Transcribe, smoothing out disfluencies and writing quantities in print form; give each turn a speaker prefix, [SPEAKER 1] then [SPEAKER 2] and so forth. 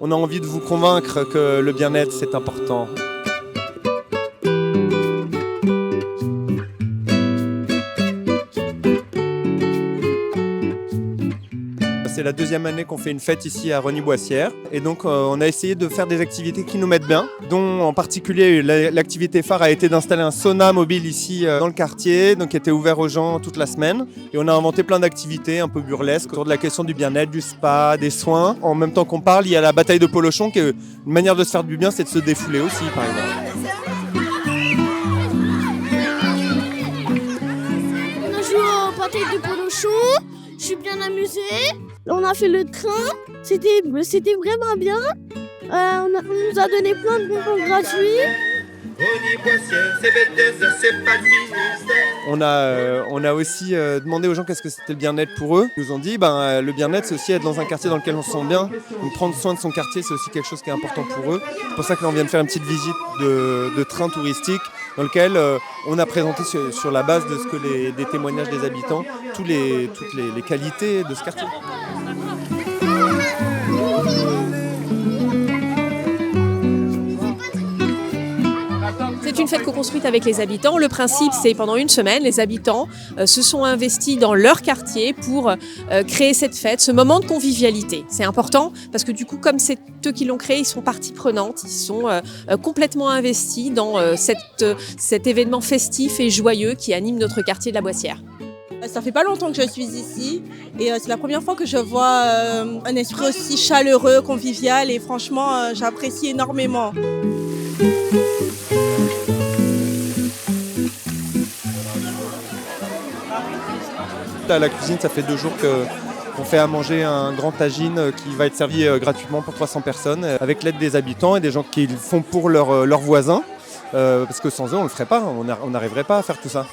[SPEAKER 1] on a envie de vous convaincre que le bien-être, c'est important. C'est la deuxième année qu'on fait une fête ici à Rosny-Boissière. Et donc on a essayé de faire des activités qui nous mettent bien, dont en particulier l'activité phare a été d'installer un sauna mobile ici dans le quartier, donc qui était ouvert aux gens toute la semaine. Et on a inventé plein d'activités un peu burlesques autour de la question du bien-être, du spa, des soins. En même temps qu'on parle, il y a la bataille de Polochon, qui est une manière de se faire du bien, c'est de se défouler aussi, par exemple.
[SPEAKER 2] On a joué au bataille de Polochon, je suis bien amusée. On a fait le train, c'était vraiment bien. On nous a donné plein de bonbons gratuits.
[SPEAKER 1] On a aussi demandé aux gens qu'est-ce que c'était le bien-être pour eux. Ils nous ont dit le bien-être, c'est aussi être dans un quartier dans lequel on se sent bien. Donc prendre soin de son quartier, c'est aussi quelque chose qui est important pour eux. C'est pour ça que là, on vient de faire une petite visite de train touristique dans lequel on a présenté sur la base de des témoignages des habitants toutes les qualités de ce quartier.
[SPEAKER 3] C'est une fête co-construite avec les habitants. Le principe, c'est pendant une semaine, les habitants se sont investis dans leur quartier pour créer cette fête, ce moment de convivialité. C'est important parce que du coup, comme c'est eux qui l'ont créé, ils sont partie prenante, ils sont complètement investis dans cet événement festif et joyeux qui anime notre quartier de la Boissière.
[SPEAKER 4] Ça fait pas longtemps que je suis ici et c'est la première fois que je vois un esprit aussi chaleureux, convivial et franchement, j'apprécie énormément.
[SPEAKER 1] À la cuisine, ça fait 2 jours qu'on fait à manger un grand tagine qui va être servi gratuitement pour 300 personnes avec l'aide des habitants et des gens qui le font pour leurs voisins parce que sans eux, on ne le ferait pas, on n'arriverait pas à faire tout ça.